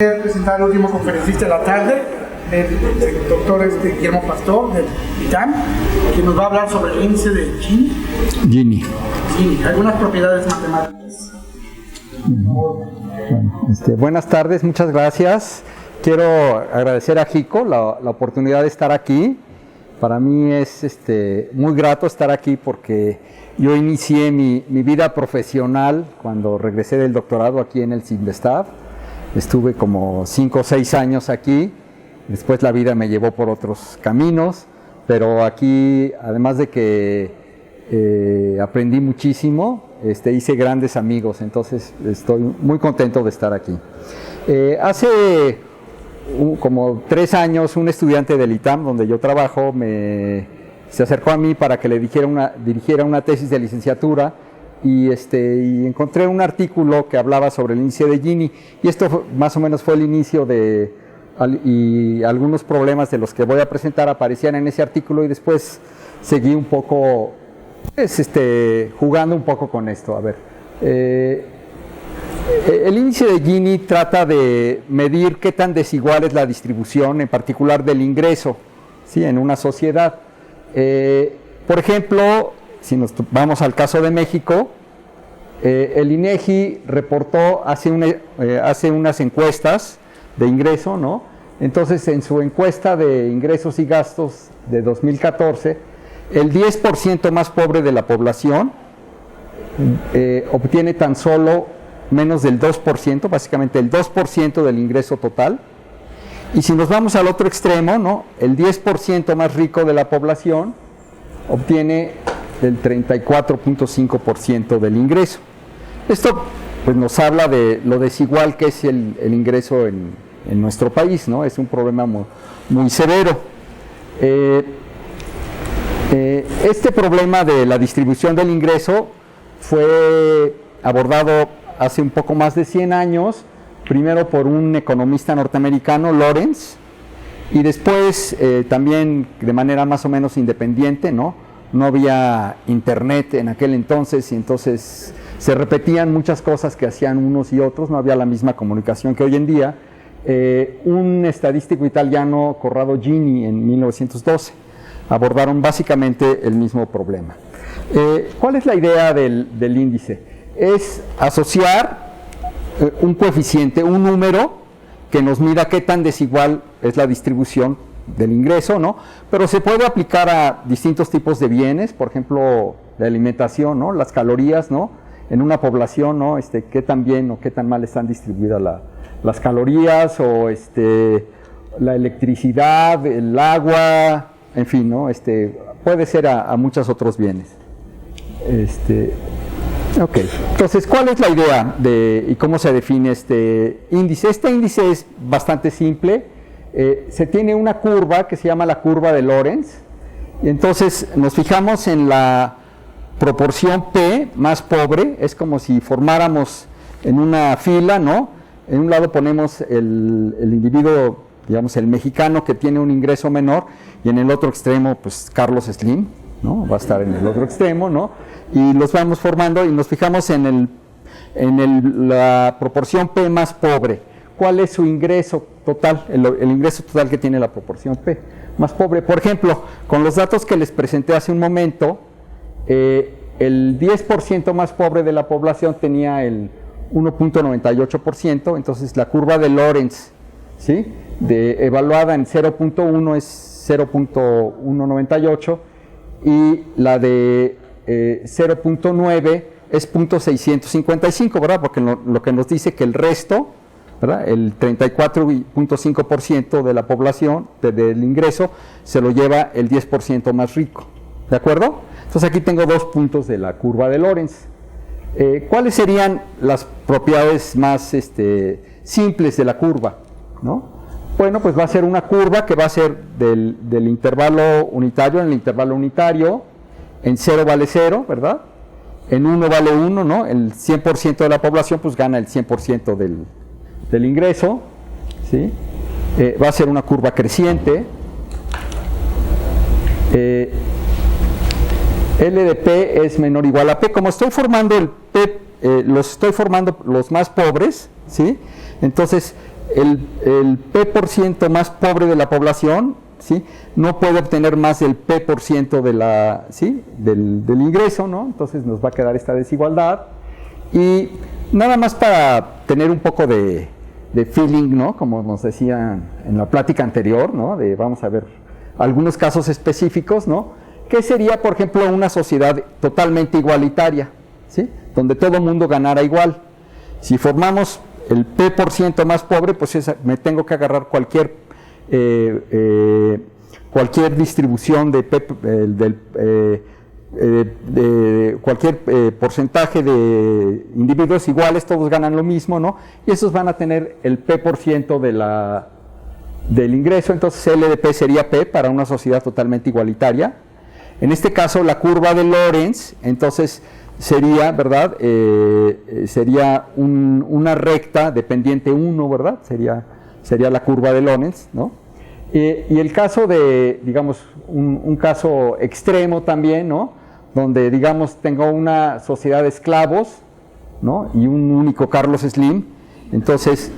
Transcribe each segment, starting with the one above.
Presentar al último conferencista de la tarde, el doctor Guillermo Pastor del ITAM, que nos va a hablar sobre el índice de Gini. Algunas propiedades matemáticas. Buenas tardes, muchas gracias. Quiero agradecer a Jico la oportunidad de estar aquí. Para mí es muy grato estar aquí porque yo inicié mi vida profesional cuando regresé del doctorado aquí en el CINVESTAV. Estuve como 5 o 6 años aquí, después la vida me llevó por otros caminos, pero aquí, además de que aprendí muchísimo, hice grandes amigos, entonces estoy muy contento de estar aquí. Hace como 3 años, un estudiante del ITAM, donde yo trabajo, se acercó a mí para que le dirigiera una tesis de licenciatura, y encontré un artículo que hablaba sobre el índice de Gini, y esto más o menos fue el inicio y algunos problemas de los que voy a presentar aparecían en ese artículo, y después seguí un poco, jugando un poco con esto. A ver, el índice de Gini trata de medir qué tan desigual es la distribución, en particular del ingreso, ¿sí?, en una sociedad. Por ejemplo, si nos vamos al caso de México, el INEGI reportó hace unas encuestas de ingreso, ¿no? Entonces, en su encuesta de ingresos y gastos de 2014, el 10% más pobre de la población obtiene tan solo menos del 2%, básicamente el 2% del ingreso total. Y si nos vamos al otro extremo, ¿no?, el 10% más rico de la población obtiene el 34.5% del ingreso. Esto pues nos habla de lo desigual que es el ingreso en nuestro país, ¿no? Es un problema muy severo. Este problema de la distribución del ingreso fue abordado hace un poco más de 100 años, primero por un economista norteamericano, Lorenz, y después también de manera más o menos independiente, ¿no? No había internet en aquel entonces, y entonces se repetían muchas cosas que hacían unos y otros, no había la misma comunicación que hoy en día. Un estadístico italiano, Corrado Gini, en 1912, abordaron básicamente el mismo problema. ¿Cuál es la idea del índice? Es asociar un coeficiente, un número, que nos mida qué tan desigual es la distribución del ingreso, ¿no? Pero se puede aplicar a distintos tipos de bienes, por ejemplo, la alimentación, ¿no?, las calorías, ¿no?, en una población, ¿no?, qué tan bien o qué tan mal están distribuidas las calorías, o la electricidad, el agua, en fin, ¿no?, puede ser a muchos otros bienes. Ok, entonces, ¿cuál es la idea y cómo se define este índice? Este índice es bastante simple. Se tiene una curva que se llama la curva de Lorenz, y entonces nos fijamos en la proporción P más pobre. Es como si formáramos en una fila, ¿no? En un lado ponemos el individuo, digamos, el mexicano, que tiene un ingreso menor, y en el otro extremo, pues, Carlos Slim, ¿no?, va a estar en el otro extremo, ¿no? Y los vamos formando y nos fijamos en la proporción P más pobre. ¿Cuál es su ingreso total, el ingreso total que tiene la proporción P más pobre? Por ejemplo, con los datos que les presenté hace un momento, el 10% más pobre de la población tenía el 1.98%, entonces la curva de Lorenz, ¿sí?, evaluada en 0.1 es 0.198, y la de 0.9 es 0.655, ¿verdad? Porque lo que nos dice que el resto, ¿verdad?, el 34.5% de la población, del ingreso, se lo lleva el 10% más rico. ¿De acuerdo? Entonces aquí tengo 2 puntos de la curva de Lorenz. ¿Cuáles serían las propiedades más simples de la curva, ¿no? Bueno, pues va a ser una curva que va a ser del intervalo unitario. En el intervalo unitario, en 0 vale 0, ¿verdad? En 1 vale 1, ¿no? El 100% de la población pues gana el 100% del ingreso, ¿sí? Va a ser una curva creciente. L de P es menor o igual a P. Como estoy formando el P, estoy formando los más pobres, ¿sí? Entonces el P% más pobre de la población, ¿sí?, no puede obtener más del P% de la, ¿sí?, del ingreso, ¿no? Entonces nos va a quedar esta desigualdad. Y nada más para tener un poco de feeling, ¿no?, como nos decían en la plática anterior, ¿no?, vamos a ver algunos casos específicos, ¿no?, ¿qué sería, por ejemplo, una sociedad totalmente igualitaria, ¿sí?, donde todo el mundo ganara igual? Si formamos el P% más pobre, pues me tengo que agarrar cualquier distribución de cualquier porcentaje de individuos iguales, todos ganan lo mismo, ¿no? Y esos van a tener el P% del ingreso. Entonces LDP sería P para una sociedad totalmente igualitaria. En este caso la curva de Lorenz, entonces sería, ¿verdad? Sería una recta dependiente 1, ¿verdad? Sería la curva de Lorenz, ¿no? Y el caso de, digamos, un caso extremo también, ¿no?, donde, digamos, tengo una sociedad de esclavos, ¿no?, y un único Carlos Slim, entonces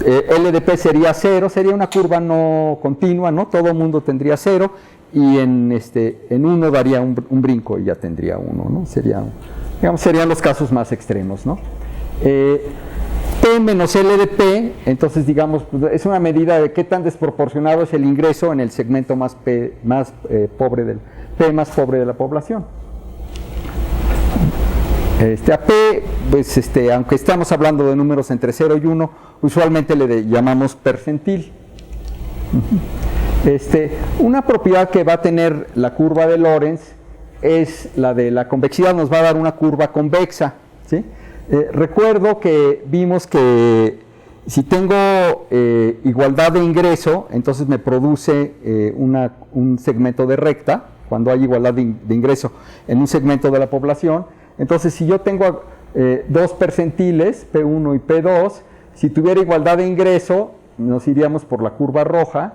LDP sería 0, sería una curva no continua, ¿no?, todo el mundo tendría 0, y en 1 daría un brinco y ya tendría 1, ¿no? Serían los casos más extremos, ¿no? P menos LDP, entonces, digamos, es una medida de qué tan desproporcionado es el ingreso en el segmento más pobre del P más pobre de la población. A P, pues, aunque estamos hablando de números entre 0 y 1, usualmente le llamamos percentil. Una propiedad que va a tener la curva de Lorenz es la de la convexidad, nos va a dar una curva convexa, ¿sí? Recuerdo que vimos que si tengo igualdad de ingreso, entonces me produce un segmento de recta, cuando hay igualdad de ingreso en un segmento de la población. Entonces, si yo tengo dos percentiles, P1 y P2, si tuviera igualdad de ingreso, nos iríamos por la curva roja,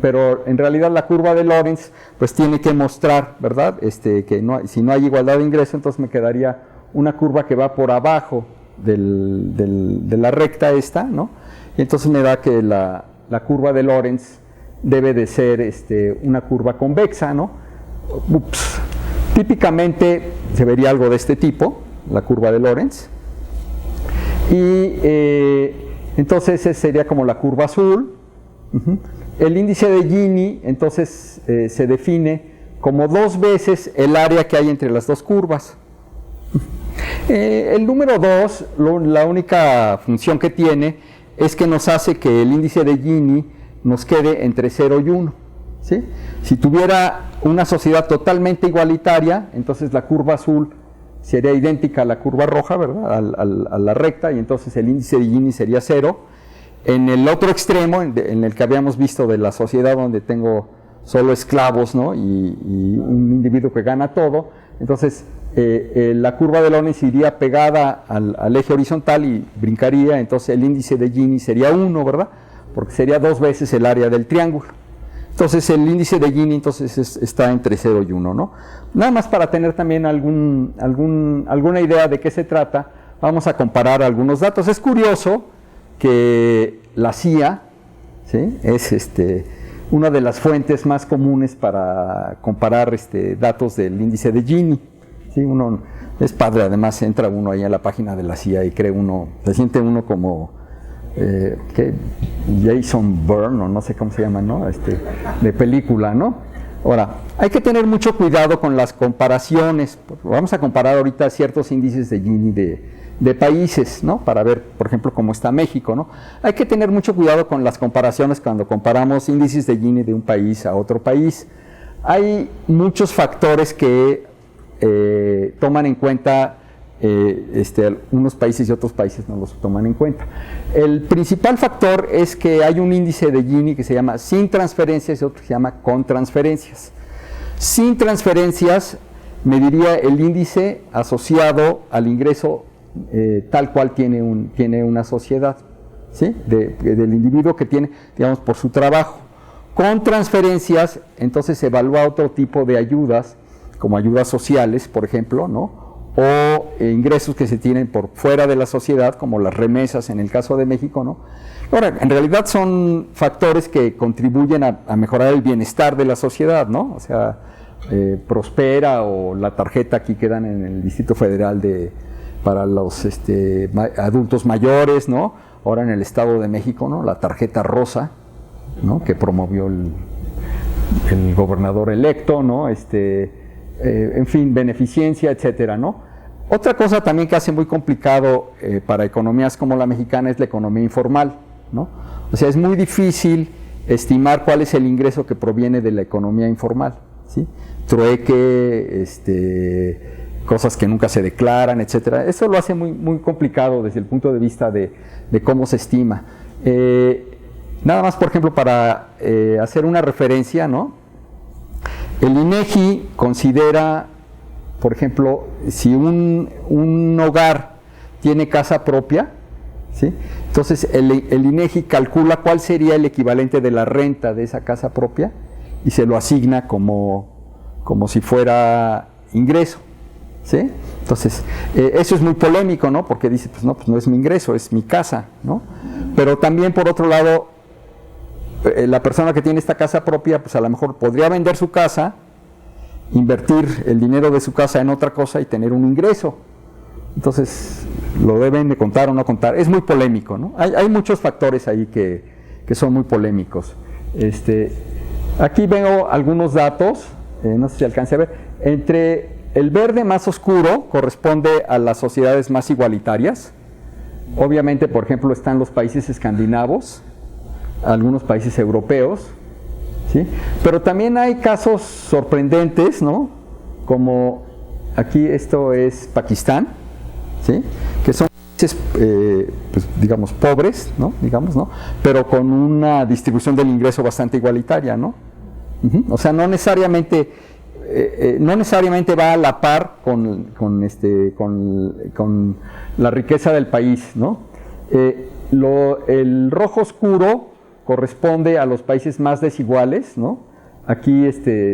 pero en realidad la curva de Lorenz pues tiene que mostrar, ¿verdad?, que si no hay igualdad de ingreso, entonces me quedaría una curva que va por abajo de la recta esta, ¿no? Y entonces me da que la curva de Lorenz debe de ser una curva convexa, ¿no? Típicamente se vería algo de este tipo, la curva de Lorenz. Y entonces sería como la curva azul. El índice de Gini, entonces, se define como 2 veces el área que hay entre las dos curvas. El número 2, la única función que tiene es que nos hace que el índice de Gini nos quede entre 0 y 1, ¿sí? Si tuviera una sociedad totalmente igualitaria, entonces la curva azul sería idéntica a la curva roja, ¿verdad?, a la recta, y entonces el índice de Gini sería 0. En el otro extremo, en el que habíamos visto de la sociedad donde tengo solo esclavos, ¿no?, y un individuo que gana todo, entonces la curva de Lorenz iría pegada al eje horizontal y brincaría, entonces el índice de Gini sería 1, ¿verdad?, porque sería 2 veces el área del triángulo. Entonces el índice de Gini entonces está entre 0 y 1, ¿no? Nada más para tener también alguna idea de qué se trata, vamos a comparar algunos datos. Es curioso que la CIA, ¿sí?, es una de las fuentes más comunes para comparar datos del índice de Gini. ¿Sí? Es padre, además entra uno ahí a la página de la CIA y se siente uno como Jason Bourne, o no sé cómo se llama, ¿no?, de película, ¿no? Ahora, hay que tener mucho cuidado con las comparaciones. Vamos a comparar ahorita ciertos índices de Gini de países, ¿no?, para ver, por ejemplo, cómo está México, ¿no? Hay que tener mucho cuidado con las comparaciones cuando comparamos índices de Gini de un país a otro país. Hay muchos factores que toman en cuenta unos países y otros países no los toman en cuenta. El principal factor es que hay un índice de Gini que se llama sin transferencias y otro que se llama con transferencias. Sin transferencias mediría el índice asociado al ingreso tal cual tiene una sociedad, ¿sí?, del individuo que tiene, digamos, por su trabajo. Con transferencias, entonces se evalúa otro tipo de ayudas, como ayudas sociales, por ejemplo, ¿no?, o ingresos que se tienen por fuera de la sociedad, como las remesas en el caso de México, ¿no? Ahora, en realidad son factores que contribuyen a mejorar el bienestar de la sociedad, ¿no? O sea, Prospera o la tarjeta aquí que dan en el Distrito Federal para los adultos mayores, ¿no? Ahora en el Estado de México, ¿no? La tarjeta rosa, ¿no? Que promovió el gobernador electo, ¿no? En fin, beneficencia, etcétera, ¿no? Otra cosa también que hace muy complicado para economías como la mexicana es la economía informal, ¿no? O sea, es muy difícil estimar cuál es el ingreso que proviene de la economía informal, ¿sí? Trueque, cosas que nunca se declaran, etcétera. Eso lo hace muy, muy complicado desde el punto de vista de cómo se estima. Nada más, por ejemplo, para hacer una referencia, ¿no? El INEGI considera, por ejemplo, si un hogar tiene casa propia, ¿sí? Entonces el INEGI calcula cuál sería el equivalente de la renta de esa casa propia y se lo asigna como si fuera ingreso, ¿sí? Entonces, eso es muy polémico, ¿no? Porque dice, pues no es mi ingreso, es mi casa, ¿no? Pero también, por otro lado, la persona que tiene esta casa propia, pues a lo mejor podría vender su casa, invertir el dinero de su casa en otra cosa y tener un ingreso. Entonces, ¿lo deben de contar o no contar? Es muy polémico, ¿no? Hay muchos factores ahí que son muy polémicos. Aquí veo algunos datos, no sé si alcance a ver. Entre el verde más oscuro corresponde a las sociedades más igualitarias. Obviamente, por ejemplo, están los países escandinavos, algunos países europeos, ¿sí? Pero también hay casos sorprendentes, ¿no? Como aquí esto es Pakistán, ¿sí? Que son países, pues, digamos, pobres, ¿no? Digamos, ¿no? Pero con una distribución del ingreso bastante igualitaria, ¿no? O sea, no necesariamente va a la par con la riqueza del país, ¿no? El rojo oscuro corresponde a los países más desiguales, ¿no? Aquí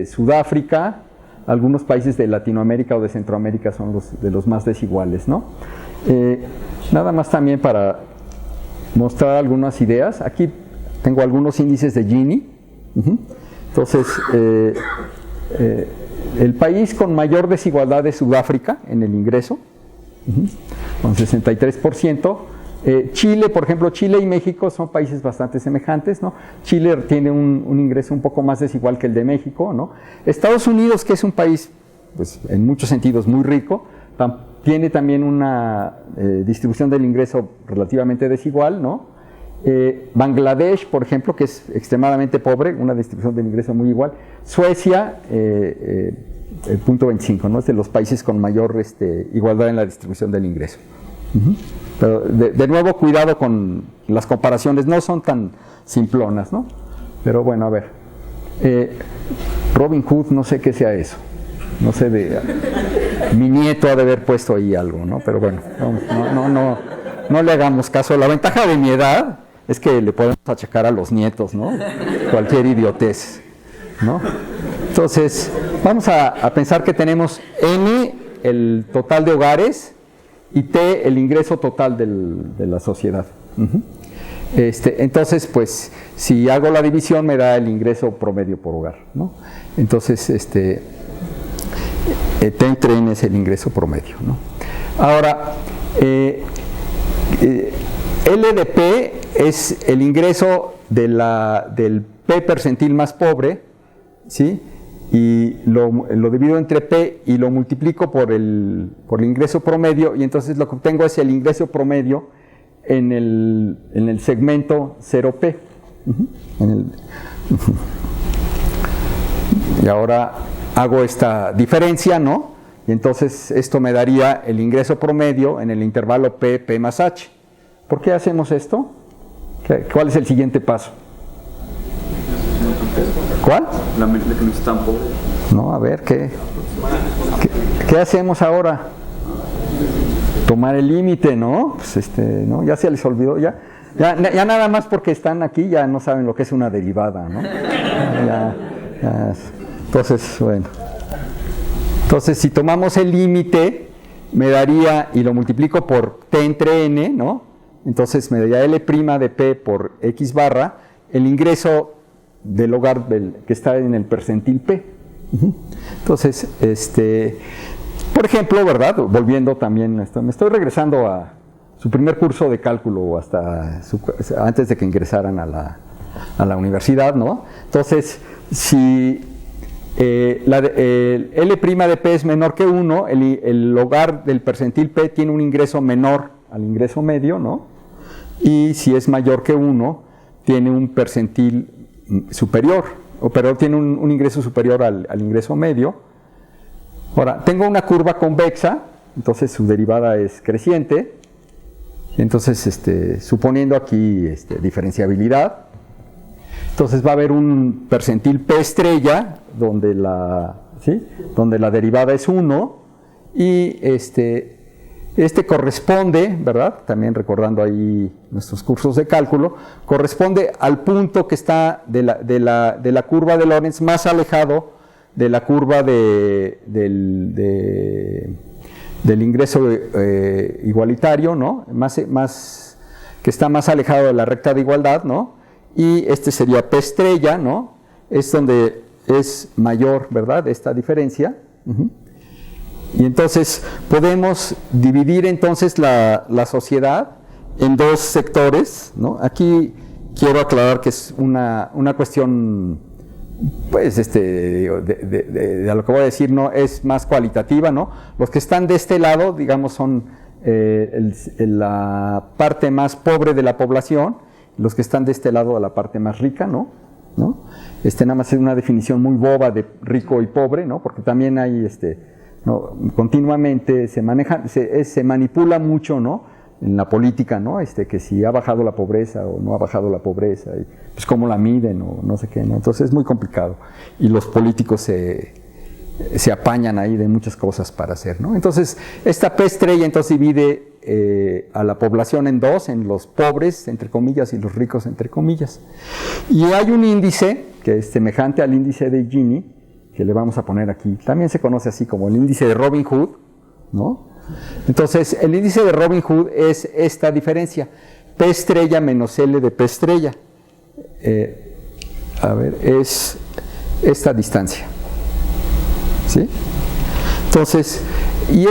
Sudáfrica, algunos países de Latinoamérica o de Centroamérica son de los más desiguales, ¿no? Nada más también para mostrar algunas ideas. Aquí tengo algunos índices de Gini. Entonces, el país con mayor desigualdad es Sudáfrica en el ingreso, con 63%. Chile, por ejemplo, Chile y México son países bastante semejantes, ¿no? Chile tiene un ingreso un poco más desigual que el de México, ¿no? Estados Unidos, que es un país, pues, en muchos sentidos muy rico, tiene también una distribución del ingreso relativamente desigual, ¿no? Bangladesh, por ejemplo, que es extremadamente pobre, una distribución del ingreso muy igual. Suecia, el punto 25, ¿no? Es de los países con mayor igualdad en la distribución del ingreso. Pero de nuevo, cuidado con las comparaciones, no son tan simplonas, ¿no? Pero bueno, a ver. Robin Hood, no sé qué sea eso. No sé, mi nieto ha de haber puesto ahí algo, ¿no? Pero bueno, no le hagamos caso. La ventaja de mi edad es que le podemos achacar a los nietos, ¿no? Cualquier idiotez, ¿no? Entonces, vamos a pensar que tenemos N, el total de hogares, y T, el ingreso total de la sociedad. Entonces, pues, si hago la división me da el ingreso promedio por hogar, ¿no? Entonces, T entre N es el ingreso promedio, ¿no? Ahora, L de P es el ingreso del P percentil más pobre, ¿sí? Y lo divido entre P y lo multiplico por el ingreso promedio, y entonces lo que obtengo es el ingreso promedio en el segmento 0P. Y ahora hago esta diferencia, ¿no? Y entonces esto me daría el ingreso promedio en el intervalo P más H. ¿Por qué hacemos esto? ¿Cuál es el siguiente paso? ¿Cuál? La mente que no es tan pobre. No, a ver, ¿qué hacemos ahora? Tomar el límite, ¿no? Pues ¿no? Ya se les olvidó, ya nada más porque están aquí ya no saben lo que es una derivada, ¿no? Entonces, bueno. Entonces, si tomamos el límite me daría, y lo multiplico por T entre N, ¿no? Entonces me daría L' de P por X barra, el ingreso del hogar que está en el percentil P. Entonces, por ejemplo, ¿verdad? Volviendo también, me estoy regresando a su primer curso de cálculo antes de que ingresaran a la universidad, ¿no? Entonces, si el L' de P es menor que 1, el hogar del percentil P tiene un ingreso menor al ingreso medio, ¿no? Y si es mayor que 1, tiene un percentil superior, pero tiene un ingreso superior al ingreso medio. Ahora, tengo una curva convexa, entonces su derivada es creciente. Entonces, suponiendo aquí diferenciabilidad, entonces va a haber un percentil P estrella donde la derivada es 1 y corresponde, ¿verdad? También recordando ahí nuestros cursos de cálculo, corresponde al punto que está de la curva de Lorentz más alejado de la curva del ingreso igualitario, ¿no? Que está más alejado de la recta de igualdad, ¿no? Y sería P estrella, ¿no? Es donde es mayor, ¿verdad? Esta diferencia. Y entonces podemos dividir entonces la sociedad en dos sectores, ¿no? Aquí quiero aclarar que es una cuestión, pues, de lo que voy a decir no es más cualitativa, ¿no? Los que están de este lado, digamos, son la parte más pobre de la población, los que están de este lado, la parte más rica, ¿no? Nada más es una definición muy boba de rico y pobre, ¿no? Porque también hay, ¿no? Continuamente se manipula mucho, ¿no? En la política, ¿no? Que si ha bajado la pobreza o no ha bajado la pobreza, y pues cómo la miden o no sé qué, ¿no? Entonces es muy complicado y los políticos se apañan ahí de muchas cosas para hacer, ¿no? Entonces esta P estrella entonces divide a la población en dos, en los pobres, entre comillas, y los ricos, entre comillas. Y hay un índice que es semejante al índice de Gini, que le vamos a poner aquí. También se conoce así como el índice de Robin Hood, ¿no? Entonces, el índice de Robin Hood es esta diferencia, P estrella menos L de P estrella. Es esta distancia. ¿Sí? Entonces, y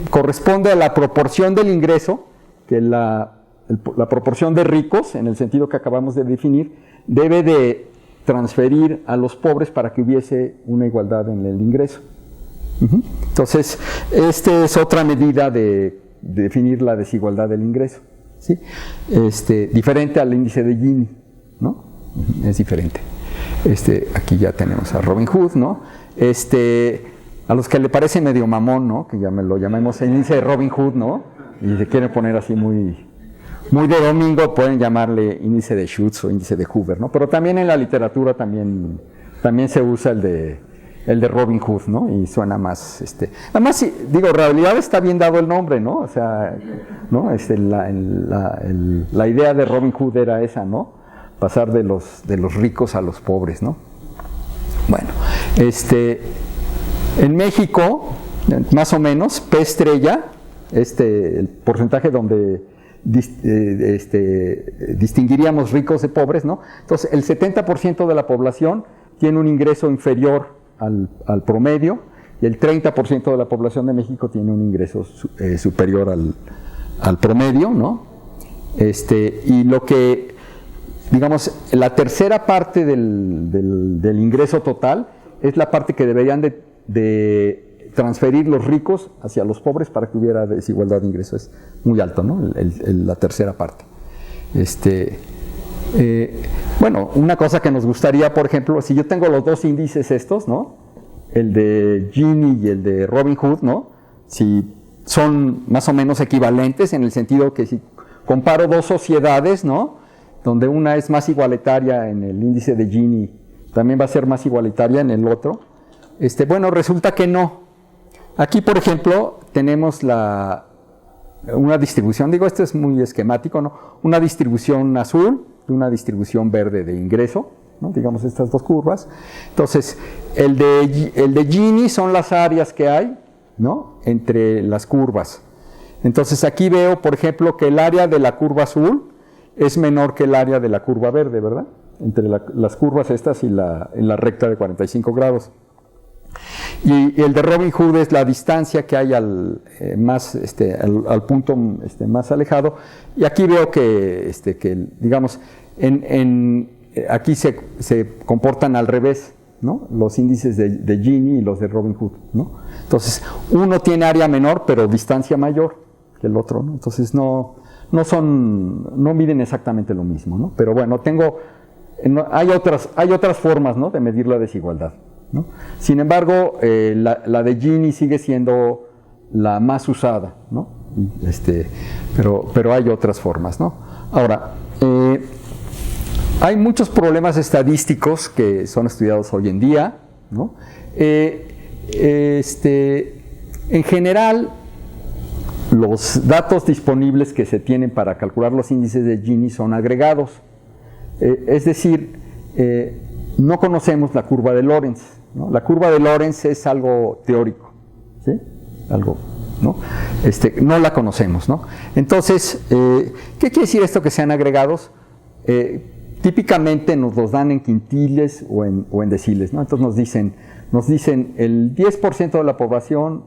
corresponde a la proporción del ingreso, que la proporción de ricos, en el sentido que acabamos de definir, debe de transferir a los pobres para que hubiese una igualdad en el ingreso. Entonces, es otra medida de definir la desigualdad del ingreso, ¿sí? Diferente al índice de Gini, ¿no? Es diferente. Aquí ya tenemos a Robin Hood, ¿no? A los que le parece medio mamón, ¿no? Que ya lo llamemos el índice de Robin Hood, ¿no? Y se quieren poner así muy de domingo, pueden llamarle índice de Schutz o índice de Hoover, ¿no? Pero también en la literatura también se usa el de Robin Hood, ¿no? Y suena más, además, sí, digo, en realidad está bien dado el nombre, ¿no? O sea, ¿no? La idea de Robin Hood era esa, ¿no? Pasar de los ricos a los pobres, ¿no? Bueno, en México, más o menos, P estrella, el porcentaje donde distinguiríamos ricos de pobres, ¿no? Entonces, el 70% de la población tiene un ingreso inferior al promedio y el 30% de la población de México tiene un ingreso superior al promedio, ¿no? Y lo que, digamos, la tercera parte del ingreso total es la parte que deberían de transferir los ricos hacia los pobres para que hubiera desigualdad de ingresos. Es muy alto, ¿no? La tercera parte. Bueno, una cosa que nos gustaría, por ejemplo, si yo tengo los dos índices estos, ¿no? El de Gini y el de Robin Hood, ¿no? Si son más o menos equivalentes en el sentido que si comparo dos sociedades, ¿no? Donde una es más igualitaria en el índice de Gini, también va a ser más igualitaria en el otro. Bueno, resulta que no. Aquí, por ejemplo, tenemos una distribución, digo, esto es muy esquemático, ¿no? Una distribución azul y una distribución verde de ingreso, ¿no? Digamos estas dos curvas. Entonces, el de Gini son las áreas que hay, ¿no? Entre las curvas. Entonces, aquí veo, por ejemplo, que el área de la curva azul es menor que el área de la curva verde, ¿verdad? Entre las curvas estas y la recta de 45 grados. Y el de Robin Hood es la distancia que hay al punto más alejado. Y aquí veo que digamos, aquí se comportan al revés, ¿no? Los índices de Gini y los de Robin Hood, ¿no? Entonces, uno tiene área menor, pero distancia mayor que el otro, ¿no? Entonces, no miden exactamente lo mismo, ¿no? Pero bueno, hay otras formas, ¿no? De medir la desigualdad, ¿no? Sin embargo, la de Gini sigue siendo la más usada, ¿no? Pero hay otras formas, ¿no? Ahora, hay muchos problemas estadísticos que son estudiados hoy en día, ¿no? En general, los datos disponibles que se tienen para calcular los índices de Gini son agregados, es decir, no conocemos la curva de Lorenz, ¿no? La curva de Lorenz es algo teórico, ¿sí? Algo, ¿no? No la conocemos, ¿no? Entonces, ¿qué quiere decir esto que sean agregados? Típicamente nos los dan en quintiles o en deciles, ¿no? Entonces nos dicen el 10% de la población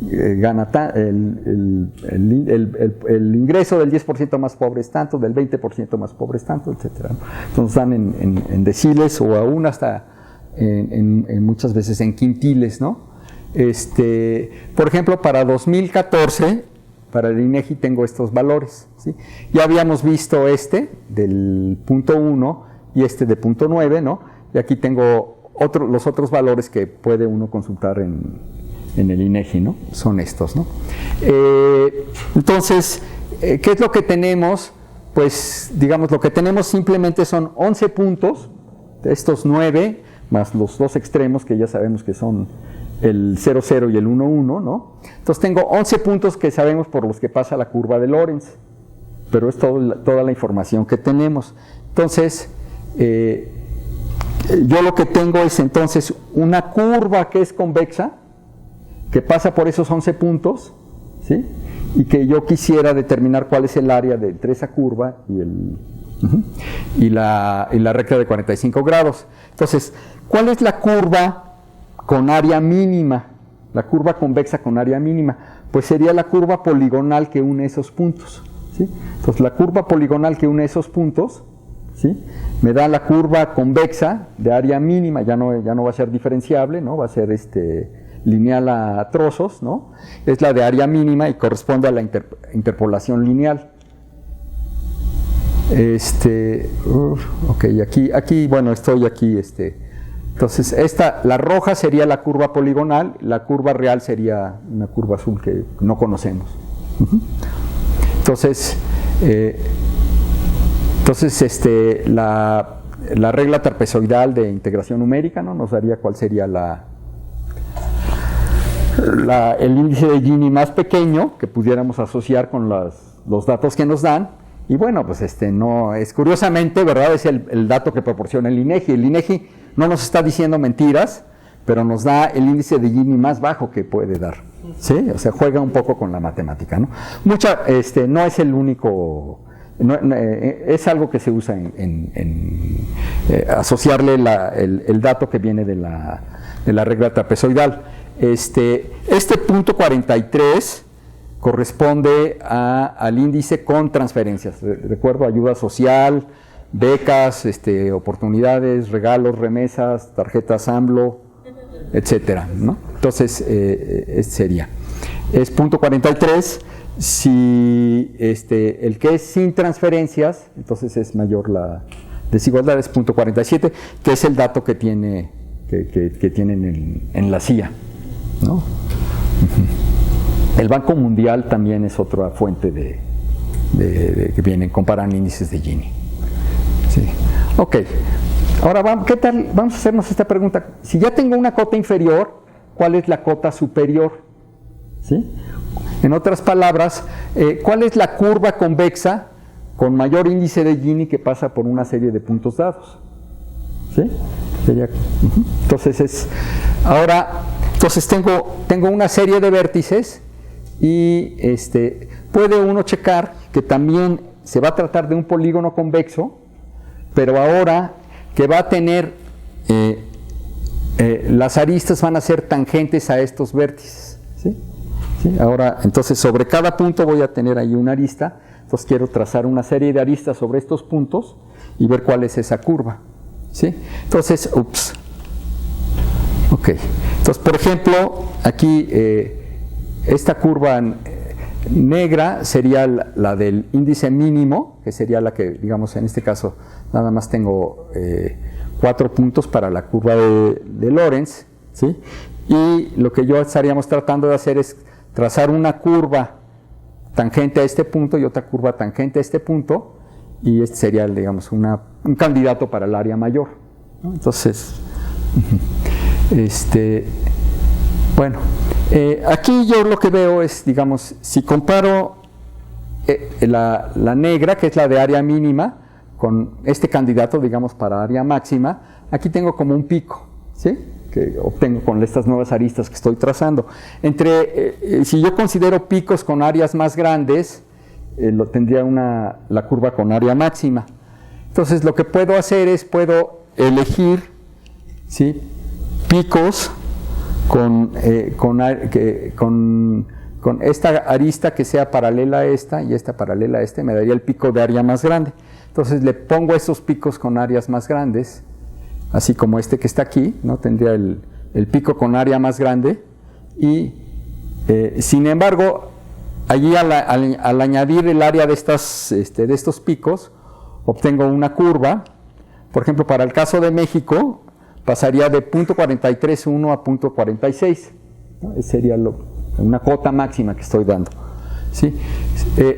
gana el ingreso del 10% más pobre es tanto, del 20% más pobre es tanto, etc. Entonces nos dan en deciles o aún hasta muchas veces en quintiles, ¿no? Por ejemplo, para 2014, para el INEGI tengo estos valores, ¿sí? Ya habíamos visto del punto 1 y de punto 9, ¿no? Y aquí tengo los otros valores que puede uno consultar en el INEGI, ¿no? Son estos, ¿no? Entonces, ¿qué es lo que tenemos? Pues, digamos, lo que tenemos simplemente son 11 puntos, de estos 9, más los dos extremos que ya sabemos que son el 0, 0 y el 1, 1, ¿no? Entonces tengo 11 puntos que sabemos por los que pasa la curva de Lorenz, pero es toda la información que tenemos. Entonces, yo lo que tengo es entonces una curva que es convexa, que pasa por esos 11 puntos, ¿sí? Y que yo quisiera determinar cuál es el área entre esa curva y la recta de 45 grados. Entonces, ¿cuál es la curva con área mínima? La curva convexa con área mínima, pues sería la curva poligonal que une esos puntos, ¿sí? Entonces, la curva poligonal que une esos puntos, ¿sí? Me da la curva convexa de área mínima, ya no va a ser diferenciable, ¿no? Va a ser lineal a trozos, ¿no? Es la de área mínima y corresponde a la interpolación lineal. Ok, aquí, bueno, estoy aquí, entonces la roja sería la curva poligonal, la curva real sería una curva azul que no conocemos. Entonces, la regla trapezoidal de integración numérica, ¿no? Nos daría cuál sería el índice de Gini más pequeño que pudiéramos asociar con los datos que nos dan. Y bueno, pues no es curiosamente, ¿verdad? Es el dato que proporciona el INEGI. El INEGI no nos está diciendo mentiras, pero nos da el índice de Gini más bajo que puede dar, ¿sí? O sea, juega un poco con la matemática, ¿no? No es el único, es algo que se usa en asociarle el dato que viene de la regla trapezoidal. Este punto 43 corresponde al índice con transferencias. Recuerdo, ayuda social, becas, oportunidades, regalos, remesas, tarjetas AMLO, etcétera, ¿no? Entonces, sería. Es punto 43. Si el que es sin transferencias, entonces es mayor la desigualdad, es punto 47, que es el dato que tienen en la CIA, ¿no? El Banco Mundial también es otra fuente que comparan índices de Gini. Sí. Ok, ahora ¿qué tal? Vamos a hacernos esta pregunta. Si ya tengo una cota inferior, ¿cuál es la cota superior? ¿Sí? En otras palabras, ¿cuál es la curva convexa con mayor índice de Gini que pasa por una serie de puntos dados? ¿sí? Sería, entonces entonces tengo una serie de vértices y puede uno checar que también se va a tratar de un polígono convexo, pero ahora que va a tener las aristas van a ser tangentes a estos vértices, ¿sí? ¿Sí? Ahora, entonces sobre cada punto voy a tener ahí una arista, entonces quiero trazar una serie de aristas sobre estos puntos y ver cuál es esa curva, ¿sí? Entonces, ok, entonces por ejemplo, aquí esta curva negra sería la del índice mínimo, que sería la que, digamos, en este caso nada más tengo 4 puntos para la curva de Lorentz, ¿sí? Y lo que yo estaríamos tratando de hacer es trazar una curva tangente a este punto y otra curva tangente a este punto, y este sería, digamos, un candidato para el área mayor, ¿no? Entonces, bueno, aquí yo lo que veo es, digamos, si comparo la negra, que es la de área mínima, con este candidato, digamos, para área máxima, aquí tengo como un pico, ¿sí? Que obtengo con estas nuevas aristas que estoy trazando. Si yo considero picos con áreas más grandes, tendría la curva con área máxima. Entonces lo que puedo hacer es, puedo elegir, ¿sí?, picos con esta arista que sea paralela a esta y esta paralela a esta, me daría el pico de área más grande. Entonces le pongo esos picos con áreas más grandes, así como este que está aquí, ¿no? Tendría el pico con área más grande y sin embargo allí al añadir el área de estos picos obtengo una curva. Por ejemplo, para el caso de México pasaría de 0.431 a 0.46, ¿no? Sería una cota máxima que estoy dando, ¿sí?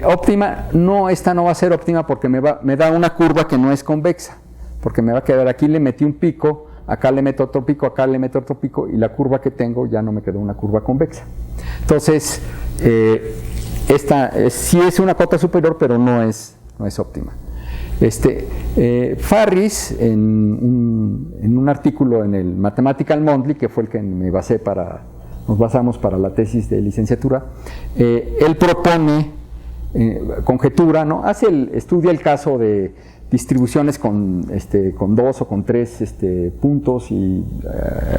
Óptima, no, esta no va a ser óptima porque me da una curva que no es convexa, porque me va a quedar, aquí le metí un pico, acá le meto otro pico, acá le meto otro pico, y la curva que tengo ya no me quedó una curva convexa. Entonces, esta sí es una cota superior, pero no es óptima. Farris, en un artículo en el Mathematical Monthly, que fue el que nos basamos para la tesis de licenciatura, él propone, conjetura, ¿no? Estudia el caso de distribuciones con 2 o con 3 puntos y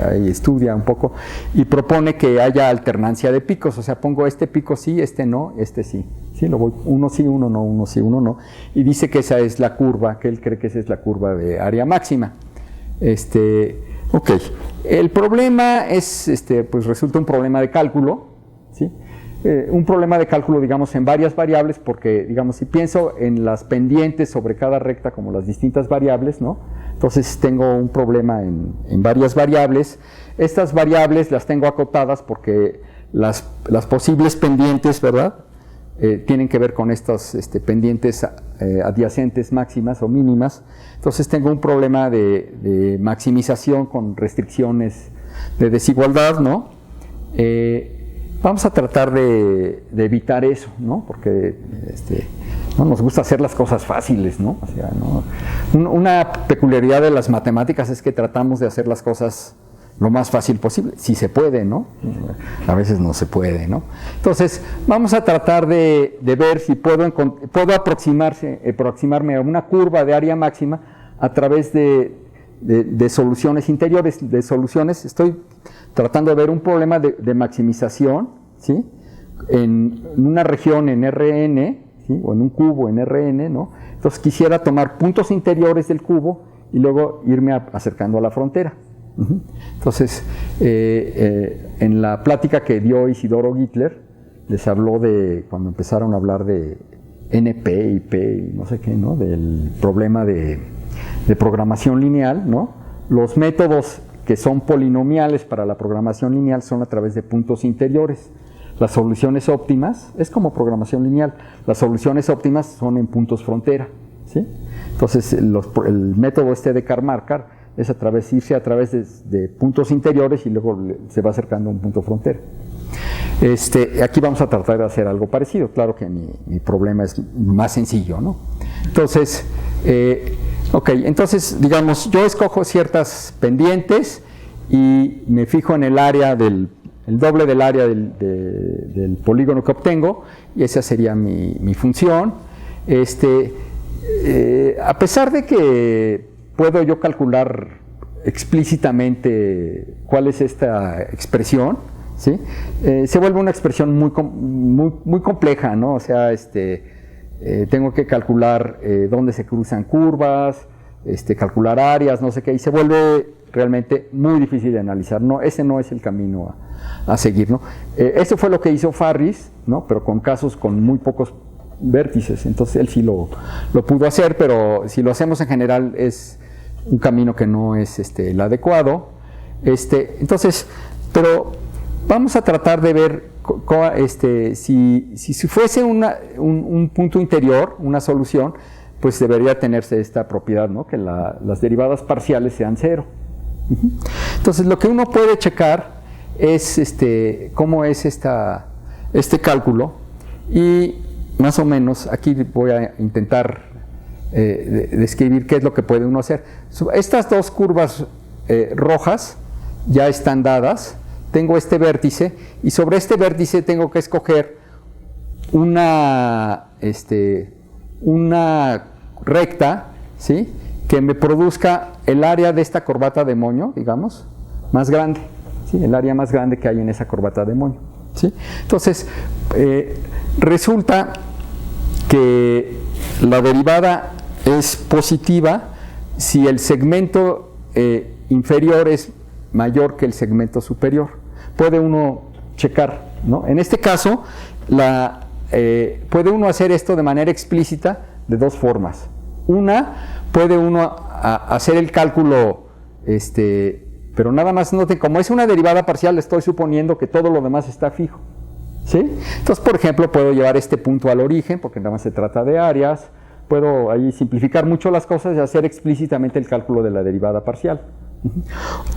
ahí estudia un poco y propone que haya alternancia de picos, o sea, pongo este pico sí, este no, este sí. Sí, lo voy, uno sí, uno no, uno sí, uno no, y dice que esa es la curva, que él cree que esa es la curva de área máxima. Ok, el problema es, pues resulta un problema de cálculo, ¿sí? Un problema de cálculo, digamos, en varias variables, porque, digamos, si pienso en las pendientes sobre cada recta como las distintas variables, ¿no? Entonces tengo un problema en varias variables. Estas variables las tengo acotadas porque las posibles pendientes, ¿verdad?, tienen que ver con estas pendientes adyacentes máximas o mínimas. Entonces tengo un problema de maximización con restricciones de desigualdad, ¿no? Vamos a tratar de evitar eso, ¿no? Porque no nos gusta hacer las cosas fáciles, ¿no? O sea, ¿no? Una peculiaridad de las matemáticas es que tratamos de hacer las cosas lo más fácil posible, si se puede, ¿no? A veces no se puede, ¿no? Entonces, vamos a tratar de ver si puedo aproximarme a una curva de área máxima a través de soluciones interiores, estoy tratando de ver un problema de maximización, ¿sí?, en una región en Rn, ¿sí?, o en un cubo en Rn, ¿no? Entonces quisiera tomar puntos interiores del cubo y luego irme acercando a la frontera. Entonces, en la plática que dio Isidoro Gittler, les habló cuando empezaron a hablar de NP y P y no sé qué, ¿no?, del problema de programación lineal, ¿no? Los métodos que son polinomiales para la programación lineal son a través de puntos interiores. Las soluciones óptimas, es como programación lineal, las soluciones óptimas son en puntos frontera, ¿sí? Entonces, el método de Karp-Markov es irse a través de puntos interiores y luego se va acercando a un punto frontera. Aquí vamos a tratar de hacer algo parecido. Claro que mi problema es más sencillo, ¿no? Entonces, Ok, entonces, digamos, yo escojo ciertas pendientes y me fijo en el área el doble del área del polígono que obtengo, y esa sería mi función. A pesar de que puedo yo calcular explícitamente cuál es esta expresión, ¿sí? Se vuelve una expresión muy compleja, ¿no? O sea, tengo que calcular dónde se cruzan curvas, calcular áreas, no sé qué, y se vuelve realmente muy difícil de analizar. No, ese no es el camino a seguir, ¿no? Eso fue lo que hizo Farris, ¿no? Pero con casos con muy pocos vértices. Entonces él sí lo pudo hacer, pero si lo hacemos en general es un camino que no es el adecuado. Entonces, pero vamos a tratar de ver si fuese un punto interior, una solución, pues debería tenerse esta propiedad, ¿no? Que las derivadas parciales sean cero. Entonces lo que uno puede checar es cómo es este cálculo, y más o menos aquí voy a intentar describir qué es lo que puede uno hacer. Estas dos curvas rojas ya están dadas. Tengo este vértice, y sobre este vértice tengo que escoger una recta, ¿sí? Que me produzca el área de esta corbata de moño, digamos, más grande, ¿sí? El área más grande que hay en esa corbata de moño, ¿sí? Entonces, resulta que la derivada es positiva si el segmento inferior es mayor que el segmento superior. Puede uno checar, ¿no? En este caso, puede uno hacer esto de manera explícita de dos formas. Una, puede uno hacer el cálculo, pero nada más noten, como es una derivada parcial, estoy suponiendo que todo lo demás está fijo, ¿sí? Entonces, por ejemplo, puedo llevar este punto al origen, porque nada más se trata de áreas. Puedo ahí simplificar mucho las cosas y hacer explícitamente el cálculo de la derivada parcial.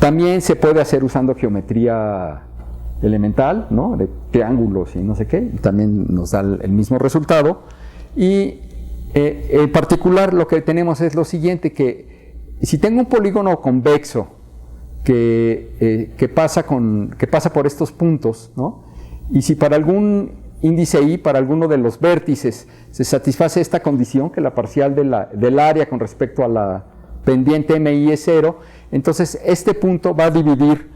También se puede hacer usando geometría elemental, ¿no? De triángulos y no sé qué, también nos da el mismo resultado. Y en particular lo que tenemos es lo siguiente, que si tengo un polígono convexo que pasa por estos puntos, ¿no? Y si para algún índice i, para alguno de los vértices, se satisface esta condición, que la parcial del área con respecto a la pendiente mi es 0, entonces este punto va a dividir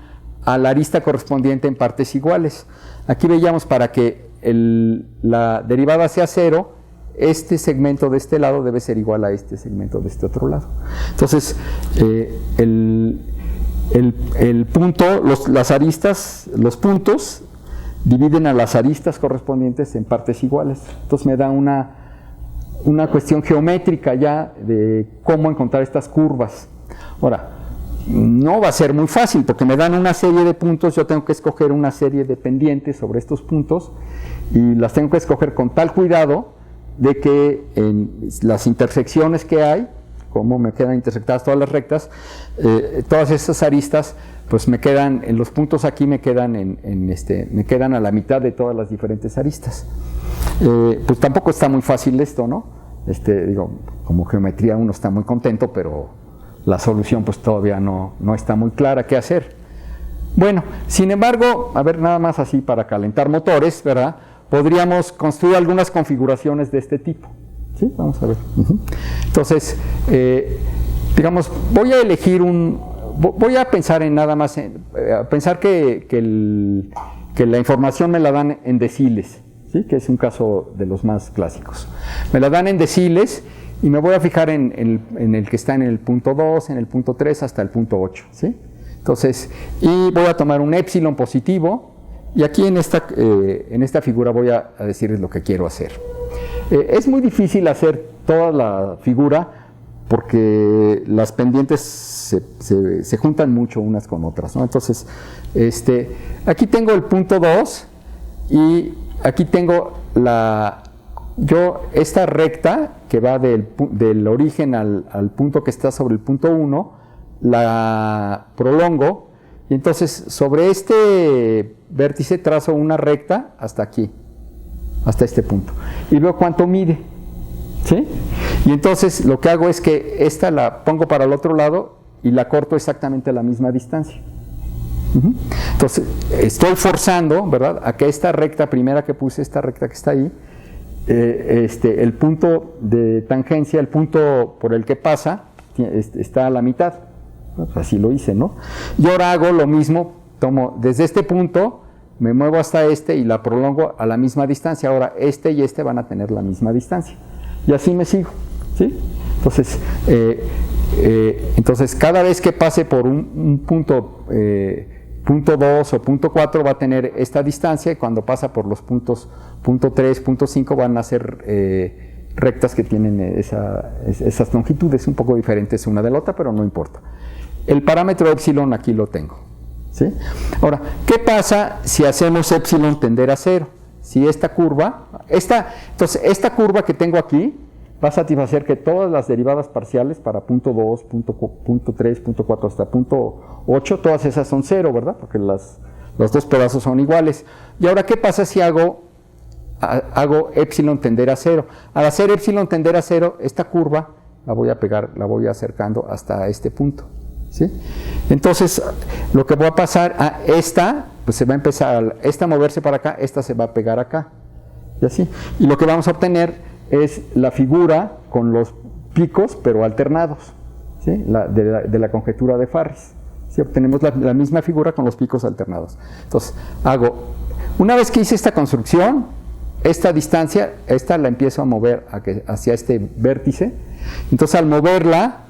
a la arista correspondiente en partes iguales. Aquí veíamos, para que la derivada sea 0, este segmento de este lado debe ser igual a este segmento de este otro lado. Entonces, el punto, las aristas, los puntos dividen a las aristas correspondientes en partes iguales. Entonces me da una cuestión geométrica ya de cómo encontrar estas curvas. Ahora, no va a ser muy fácil, porque me dan una serie de puntos, yo tengo que escoger una serie de pendientes sobre estos puntos, y las tengo que escoger con tal cuidado de que en las intersecciones que hay, como me quedan intersectadas todas las rectas, todas estas aristas, pues me quedan, en los puntos aquí me quedan me quedan a la mitad de todas las diferentes aristas. Pues tampoco está muy fácil esto, ¿no? Digo, como geometría uno está muy contento, pero la solución pues todavía no está muy clara qué hacer. Bueno, sin embargo, a ver, nada más así para calentar motores, ¿verdad? Podríamos construir algunas configuraciones de este tipo. ¿Sí? Vamos a ver. Entonces, digamos, voy a elegir voy a pensar en nada más, pensar que la información me la dan en deciles, ¿sí? Que es un caso de los más clásicos. Me la dan en deciles y me voy a fijar en el que está en el punto 2, en el punto 3 hasta el punto 8, ¿sí? Entonces, y voy a tomar un épsilon positivo, y aquí en esta figura voy a decirles lo que quiero hacer. Es muy difícil hacer toda la figura porque las pendientes se juntan mucho unas con otras, ¿no? Entonces, aquí tengo el punto 2 y aquí tengo esta recta que va del origen al punto que está sobre el punto 1, la prolongo, y entonces sobre este vértice trazo una recta hasta aquí, hasta este punto, y veo cuánto mide. ¿Sí? Y entonces lo que hago es que esta la pongo para el otro lado y la corto exactamente a la misma distancia. Entonces estoy forzando, ¿verdad?, a que esta recta primera que puse, esta recta que está ahí, el punto de tangencia, el punto por el que pasa, está a la mitad. Pues así lo hice, ¿no? Y ahora hago lo mismo, tomo desde este punto, me muevo hasta y la prolongo a la misma distancia. Ahora y van a tener la misma distancia. Y así me sigo, ¿sí? Entonces cada vez que pase por un punto, punto 2 o punto 4 va a tener esta distancia, y cuando pasa por los puntos punto 3, punto 5 van a ser rectas que tienen esas longitudes un poco diferentes una de la otra, pero no importa. El parámetro epsilon aquí lo tengo, ¿sí? Ahora, ¿qué pasa si hacemos epsilon tender a 0? Si esta curva, entonces esta curva que tengo aquí va a satisfacer que todas las derivadas parciales para punto 2, punto 3, punto 4 hasta punto 8, todas esas son 0, ¿verdad? Porque los dos pedazos son iguales. Y ahora, ¿qué pasa si hago epsilon tender a 0? Al hacer epsilon tender a 0, esta curva la voy acercando hasta este punto, ¿sí? Entonces, lo que va a pasar a pues se va a empezar, a moverse para acá, esta se va a pegar acá, y así. Y lo que vamos a obtener es la figura con los picos, pero alternados, ¿sí? De la conjetura de Farris. ¿Sí? Obtenemos la misma figura con los picos alternados. Entonces, una vez que hice esta construcción, esta distancia, la empiezo a mover hacia este vértice. Entonces, al moverla,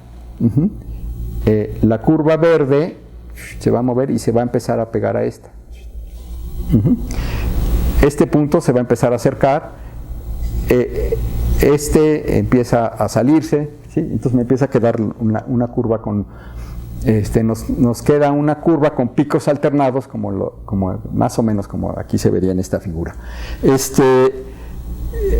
la curva verde se va a mover y se va a empezar a pegar a esta. Este punto se va a empezar a acercar, empieza a salirse, ¿sí? Entonces me empieza a quedar una curva con, nos queda una curva con picos alternados, como más o menos como aquí se vería en esta figura.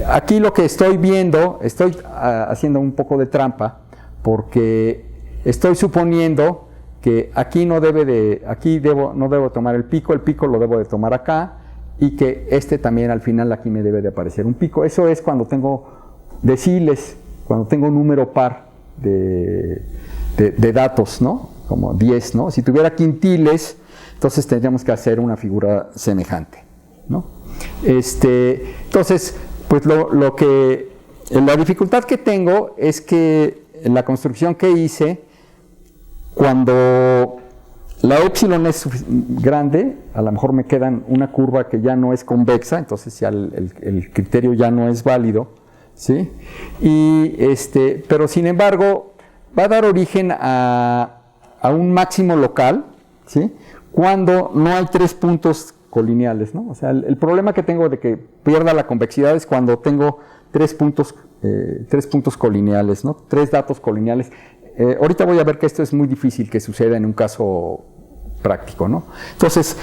Aquí lo que estoy viendo, estoy haciendo un poco de trampa, porque estoy suponiendo que aquí no debo tomar el pico lo debo de tomar acá, y que también al final aquí me debe de aparecer un pico. Eso es cuando tengo deciles, cuando tengo un número par de datos, ¿no? Como 10, ¿no? Si tuviera quintiles, entonces tendríamos que hacer una figura semejante, ¿no? Entonces, pues la dificultad que tengo es que en la construcción que hice, cuando la epsilon es grande, a lo mejor me queda una curva que ya no es convexa, entonces ya el criterio ya no es válido, ¿sí? Pero sin embargo va a dar origen a un máximo local, ¿sí? Cuando no hay 3 puntos colineales, ¿no? O sea, el problema que tengo de que pierda la convexidad es cuando tengo 3 puntos colineales, ¿no? 3 datos colineales. Ahorita voy a ver que esto es muy difícil que suceda en un caso práctico, ¿no? Entonces,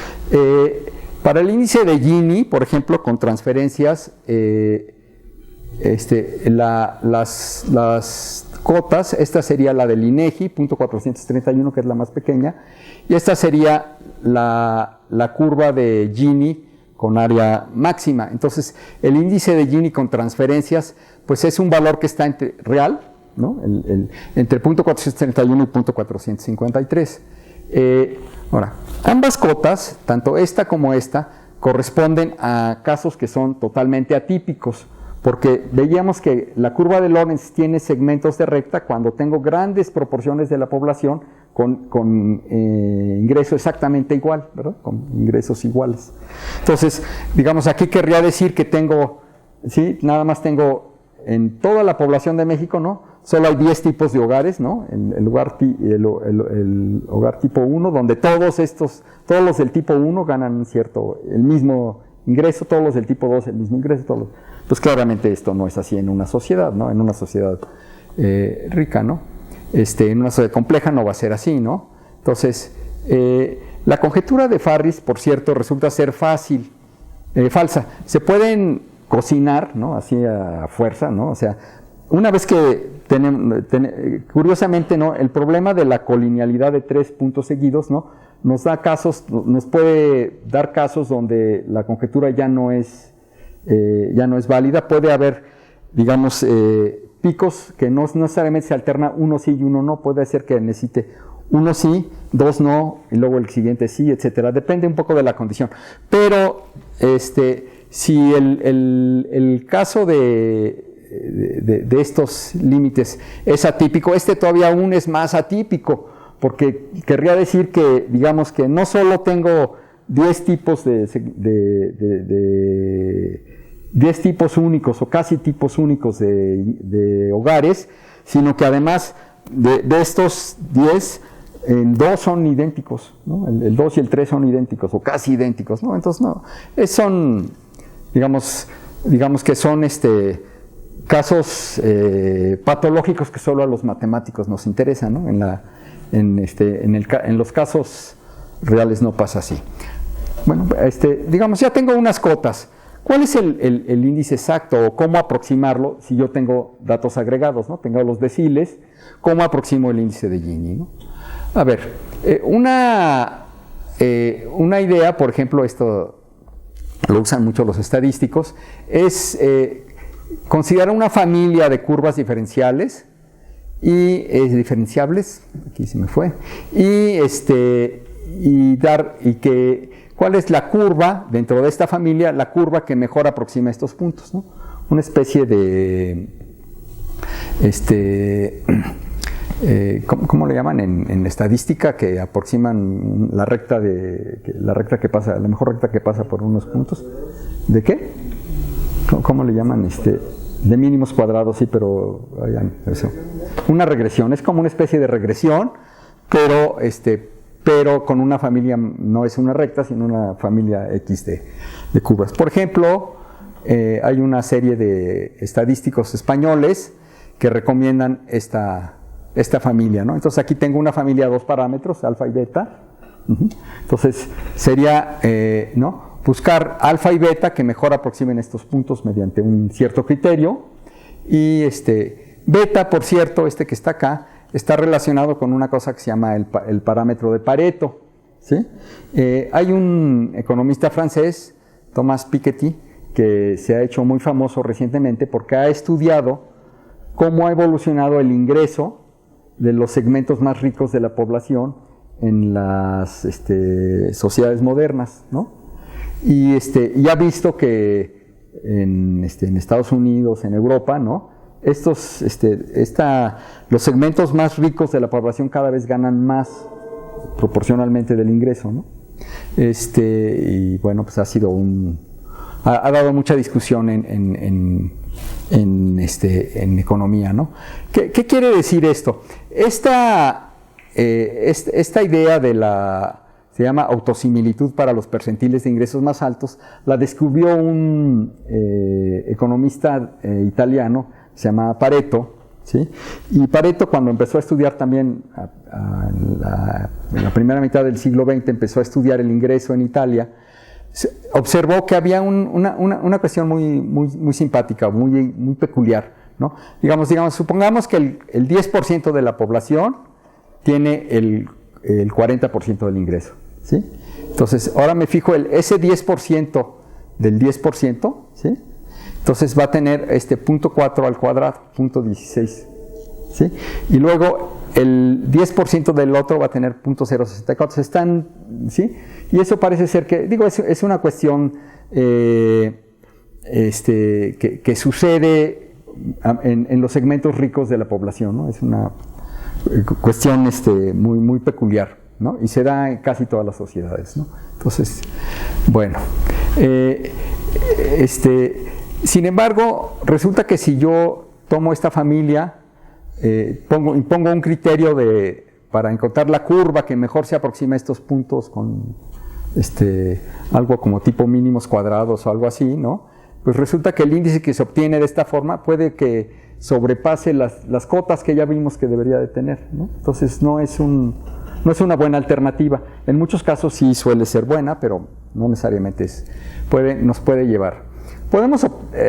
para el índice de Gini, por ejemplo, con transferencias, las cotas, esta sería la del INEGI, punto 431, que es la más pequeña, y esta sería la curva de Gini con área máxima. Entonces, el índice de Gini con transferencias, pues es un valor que está real, ¿no? Entre el punto 431 y el punto 453. Ahora, ambas cotas, tanto esta como esta, corresponden a casos que son totalmente atípicos, porque veíamos que la curva de Lorentz tiene segmentos de recta cuando tengo grandes proporciones de la población con ingreso exactamente igual, ¿verdad? Con ingresos iguales. Entonces, digamos, aquí querría decir que tengo, ¿sí? Nada más tengo en toda la población de México, ¿no? Solo hay 10 tipos de hogares, ¿no? El hogar tipo 1, donde todos los del tipo 1 ganan el mismo ingreso, todos los del tipo 2 el mismo ingreso, pues claramente esto no es así en una sociedad, ¿no? En una sociedad rica, ¿no? En una sociedad compleja no va a ser así, ¿no? Entonces, la conjetura de Farris, por cierto, resulta ser falsa. Se pueden cocinar, ¿no? Así a fuerza, ¿no? O sea, una vez que curiosamente, ¿no? El problema de la colinealidad de 3 puntos seguidos, ¿no? Nos puede dar casos donde la conjetura ya no es válida. Puede haber digamos, picos que no necesariamente se alterna uno sí y uno no, puede ser que necesite uno sí, dos no, y luego el siguiente sí, etcétera. Depende un poco de la condición. Pero si el caso de estos límites es atípico, todavía aún es más atípico, porque querría decir que, digamos, que no solo tengo 10 tipos 10 tipos únicos o casi tipos únicos de hogares, sino que además de estos 10, el 2 son idénticos, ¿no? El 2 y el 3 son idénticos o casi idénticos, ¿no? Entonces, no, son, digamos que son casos patológicos que solo a los matemáticos nos interesan, ¿no? En los casos reales no pasa así. Bueno, digamos, ya tengo unas cotas. ¿Cuál es el índice exacto o cómo aproximarlo si yo tengo datos agregados, ¿no? Tengo los deciles, ¿cómo aproximo el índice de Gini, ¿no? A ver, una idea, por ejemplo, esto lo usan mucho los estadísticos, es considerar una familia de curvas diferenciales y diferenciables, aquí se me fue, ¿cuál es la curva dentro de esta familia, la curva que mejor aproxima estos puntos, ¿no? Una especie de, ¿cómo le llaman en estadística? Que aproximan la recta que pasa, la mejor recta que pasa por unos puntos. ¿De qué? ¿Cómo le llaman? De mínimos cuadrados, sí, pero eso. Una regresión, es como una especie de regresión, pero con una familia, no es una recta, sino una familia X de curvas. Por ejemplo, hay una serie de estadísticos españoles que recomiendan esta familia, ¿no? Entonces aquí tengo una familia de 2 parámetros, alfa y beta. Entonces sería, ¿no?, buscar alfa y beta que mejor aproximen estos puntos mediante un cierto criterio. Y beta, por cierto, que está acá, está relacionado con una cosa que se llama el parámetro de Pareto, ¿sí? Hay un economista francés, Thomas Piketty, que se ha hecho muy famoso recientemente porque ha estudiado cómo ha evolucionado el ingreso de los segmentos más ricos de la población en las sociedades modernas, ¿no? Y ha visto que en Estados Unidos, en Europa, ¿no?, los segmentos más ricos de la población cada vez ganan más proporcionalmente del ingreso, ¿no? Y bueno, pues ha dado mucha discusión en economía, ¿no? ¿Qué quiere decir esto? Esta idea se llama autosimilitud para los percentiles de ingresos más altos, la descubrió un economista italiano, se llama Pareto, ¿sí? Y Pareto, cuando empezó a estudiar también en la primera mitad del siglo XX, empezó a estudiar el ingreso en Italia, observó que había una cuestión muy simpática, muy peculiar, ¿no? Digamos, supongamos que el 10% de la población tiene el 40% del ingreso, ¿sí? Entonces, ahora me fijo ese 10% del 10%, ¿sí? Entonces va a tener 0.4 al cuadrado, 0.16, ¿sí? Y luego el 10% del otro va a tener 0.064, están, ¿sí? Y eso parece ser que, es una cuestión que sucede en los segmentos ricos de la población, ¿no? Es una cuestión muy peculiar, ¿no? Y se da en casi todas las sociedades, ¿no? Entonces, bueno, sin embargo, resulta que si yo tomo esta familia, pongo un criterio para encontrar la curva que mejor se aproxima a estos puntos con algo como tipo mínimos cuadrados o algo así, ¿no? Pues resulta que el índice que se obtiene de esta forma puede que sobrepase las cotas que ya vimos que debería de tener, ¿no? Entonces no es una buena alternativa. En muchos casos sí suele ser buena, pero no necesariamente nos puede llevar. Podemos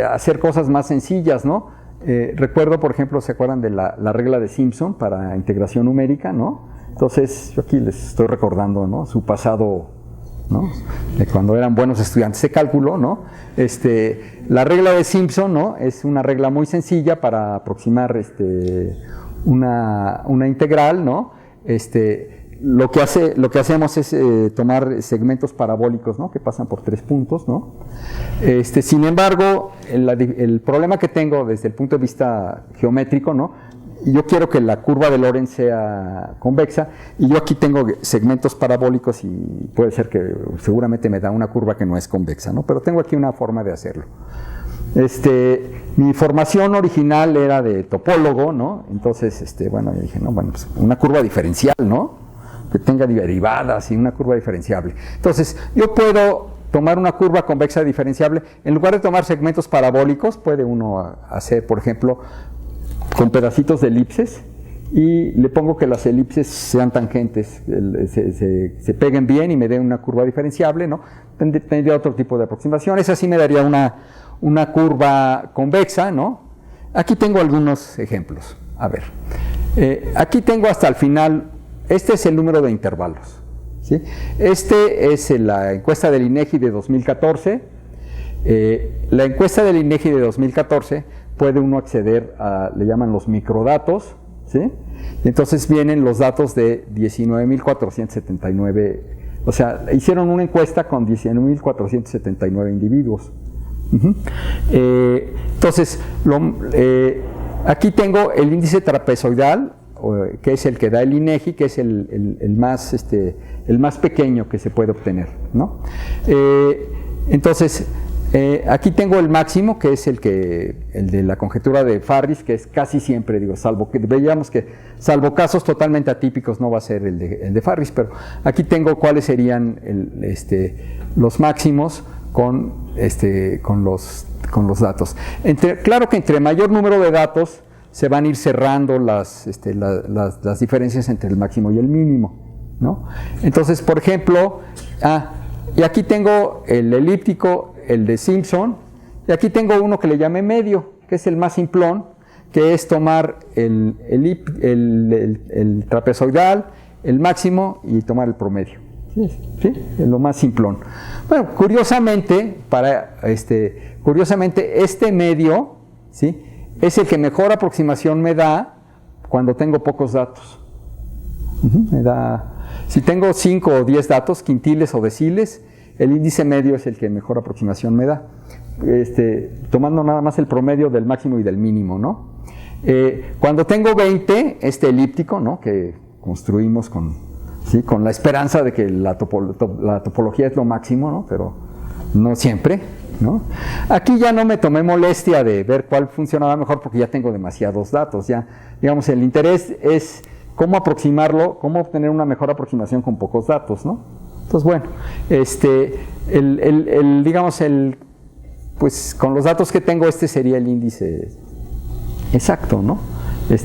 hacer cosas más sencillas, ¿no? Recuerdo, por ejemplo, ¿se acuerdan de la regla de Simpson para integración numérica, ¿no? Entonces, yo aquí les estoy recordando, ¿no?, su pasado ¿no? De cuando eran buenos estudiantes de cálculo, ¿no? La regla de Simpson, ¿no? Es una regla muy sencilla para aproximar una integral, ¿no? Lo que hacemos es tomar segmentos parabólicos, ¿no? Que pasan por 3 puntos, ¿no? Sin embargo, el problema que tengo desde el punto de vista geométrico, ¿no? Yo quiero que la curva de Lorentz sea convexa y yo aquí tengo segmentos parabólicos y puede ser que seguramente me da una curva que no es convexa, ¿no? Pero tengo aquí una forma de hacerlo. Mi formación original era de topólogo, ¿no? Entonces, bueno, yo dije, no, bueno, pues una curva diferencial, ¿no? Que tenga derivadas y una curva diferenciable. Entonces, yo puedo tomar una curva convexa diferenciable. En lugar de tomar segmentos parabólicos, puede uno hacer, por ejemplo, con pedacitos de elipses y le pongo que las elipses sean tangentes, se peguen bien y me den una curva diferenciable, ¿no? Tendría otro tipo de aproximación. Esa sí me daría una curva convexa, ¿no? Aquí tengo algunos ejemplos. A ver, aquí tengo hasta el final, este es el número de intervalos, ¿sí? Este es la encuesta del INEGI de 2014. La encuesta del INEGI de 2014 puede uno acceder a, le llaman los microdatos, ¿sí? Y entonces vienen los datos de 19.479, o sea, hicieron una encuesta con 19.479 individuos. Entonces, aquí tengo el índice trapezoidal, que es el que da el INEGI, que es el más pequeño que se puede obtener, ¿no? Entonces, aquí tengo el máximo, que es el de la conjetura de Farris, que es casi siempre, digo, salvo que veíamos que, salvo casos totalmente atípicos, no va a ser el de Farris, pero aquí tengo cuáles serían los máximos con los datos. Claro que entre mayor número de datos se van a ir cerrando las diferencias entre el máximo y el mínimo, ¿no? Entonces, por ejemplo, y aquí tengo el elíptico, el de Simpson, y aquí tengo uno que le llamé medio, que es el más simplón, que es tomar el trapezoidal, el máximo y tomar el promedio. ¿Sí? Es lo más simplón. Bueno, curiosamente, este medio, ¿sí? Es el que mejor aproximación me da cuando tengo pocos datos. Si tengo 5 o 10 datos, quintiles o deciles, el índice medio es el que mejor aproximación me da, tomando nada más el promedio del máximo y del mínimo, ¿no? Cuando tengo 20, este elíptico, ¿no? Que construimos con la esperanza de que la topología es lo máximo, ¿no? Pero no siempre, ¿no? Aquí ya no me tomé molestia de ver cuál funcionaba mejor porque ya tengo demasiados datos. Ya, digamos, el interés es cómo aproximarlo, cómo obtener una mejor aproximación con pocos datos, ¿no? Entonces, bueno, pues con los datos que tengo, este sería el índice exacto, ¿no?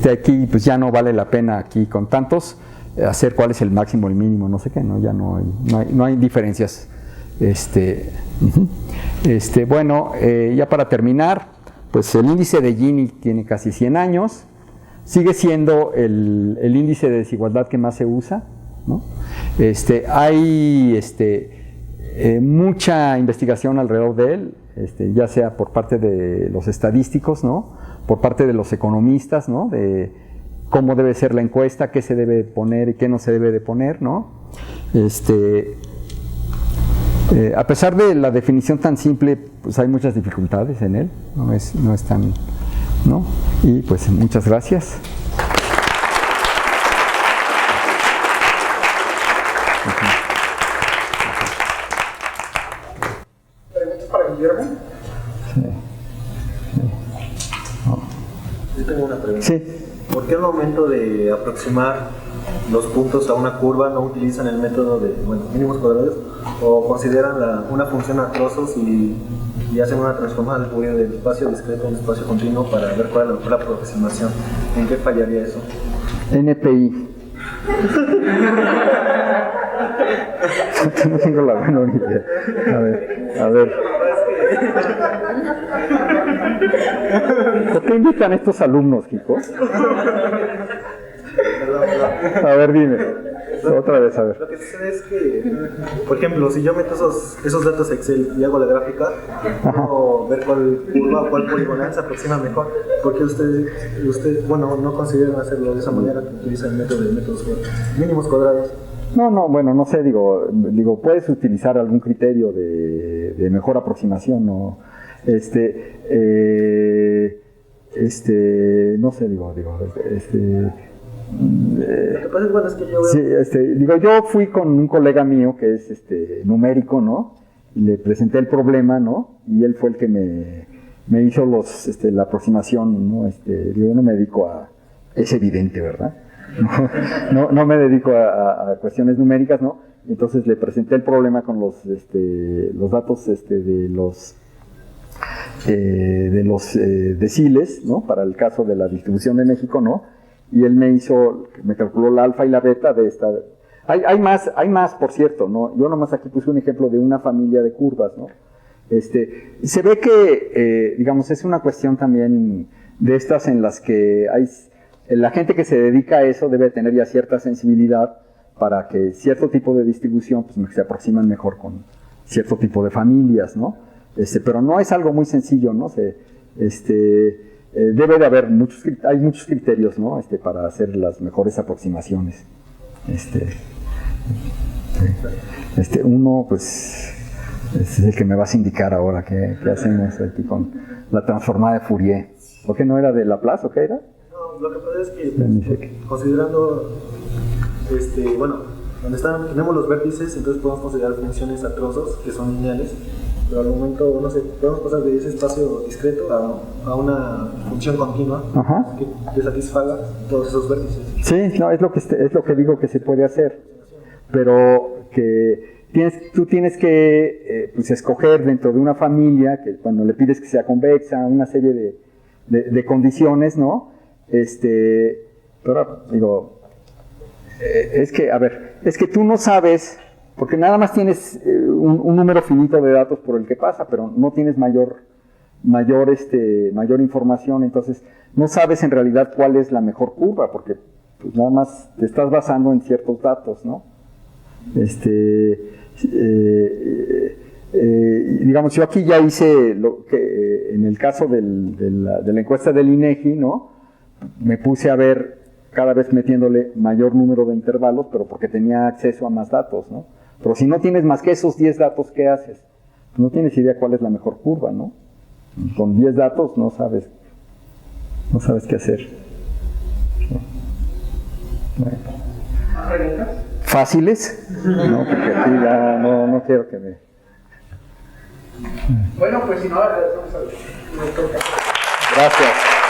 Aquí, pues ya no vale la pena aquí con tantos hacer cuál es el máximo, el mínimo, no sé qué, ¿no? Ya no hay diferencias. Bueno, ya para terminar, pues el índice de Gini tiene casi 100 años, sigue siendo el índice de desigualdad que más se usa, ¿no? Hay mucha investigación alrededor de él, ya sea por parte de los estadísticos, ¿no? Por parte de los economistas, ¿no? De cómo debe ser la encuesta, qué se debe poner y qué no se debe de poner, ¿no? A pesar de la definición tan simple, pues hay muchas dificultades en él, no es tan, ¿no? Y pues muchas gracias. ¿Preguntas para Guillermo? Yo tengo una pregunta. Sí. ¿Por qué al momento de aproximar los puntos a una curva no utilizan el método de mínimos cuadrados o consideran una función a trozos y hacen una transformada del Fourier del espacio discreto a un espacio continuo para ver cuál es la mejor aproximación? ¿En qué fallaría eso? NPI. No tengo la menor idea. A ver. ¿Por qué invitan a estos alumnos, chicos? A ver, dime. Otra vez, a ver. Lo que sucede es que, por ejemplo, si yo meto esos datos a Excel y hago la gráfica, puedo ver cuál curva, cuál poligonal se aproxima mejor. Porque usted, bueno, no consideran hacerlo de esa manera que utiliza el método de métodos mínimos cuadrados. No, bueno, no sé, digo, puedes utilizar algún criterio de mejor aproximación, ¿no? No sé, digo, lo que pasa es, bueno, es que yo veo... sí, yo fui con un colega mío que es numérico, ¿no? Y le presenté el problema, ¿no? Y él fue el que me hizo la aproximación, ¿no? Yo no me dedico a... Es evidente, ¿verdad? No me dedico a cuestiones numéricas, ¿no? Entonces le presenté el problema con los datos de los deciles, ¿no? Para el caso de la distribución de México, ¿no? Y él me calculó la alfa y la beta de esta. Hay más, por cierto, ¿no? Yo nomás aquí puse un ejemplo de una familia de curvas, ¿no? Se ve que, digamos, es una cuestión también de estas en las que la gente que se dedica a eso debe tener ya cierta sensibilidad para que cierto tipo de distribución pues, se aproximan mejor con cierto tipo de familias, ¿no? Pero no es algo muy sencillo, ¿no? Debe de haber hay muchos criterios, ¿no? Para hacer las mejores aproximaciones. Uno, pues, es el que me vas a indicar ahora qué hacemos aquí con la transformada de Fourier. ¿Por qué no era de Laplace o qué era? No, lo que pasa es que, considerando, bueno, donde tenemos los vértices, entonces podemos considerar funciones a trozos que son lineales. Pero al momento, no sé, podemos pasar de ese espacio discreto a una función continua que satisfaga todos esos vértices. Sí, no, es lo que digo que se puede hacer, pero que tú tienes que pues escoger dentro de una familia, que cuando le pides que sea convexa, una serie de condiciones, ¿no? Pero digo, es que tú no sabes. Porque nada más tienes un número finito de datos por el que pasa, pero no tienes mayor información, entonces no sabes en realidad cuál es la mejor curva, porque pues nada más te estás basando en ciertos datos, ¿no? Digamos, yo aquí ya hice lo que en el caso de la encuesta del INEGI, ¿no? Me puse a ver cada vez metiéndole mayor número de intervalos, pero porque tenía acceso a más datos, ¿no? Pero si no tienes más que esos 10 datos, ¿qué haces? No tienes idea cuál es la mejor curva, ¿no? Con 10 datos no sabes qué hacer. Bueno. ¿Fáciles? No, porque aquí ya no quiero que me... Bueno, pues si no, vamos a ver. Gracias.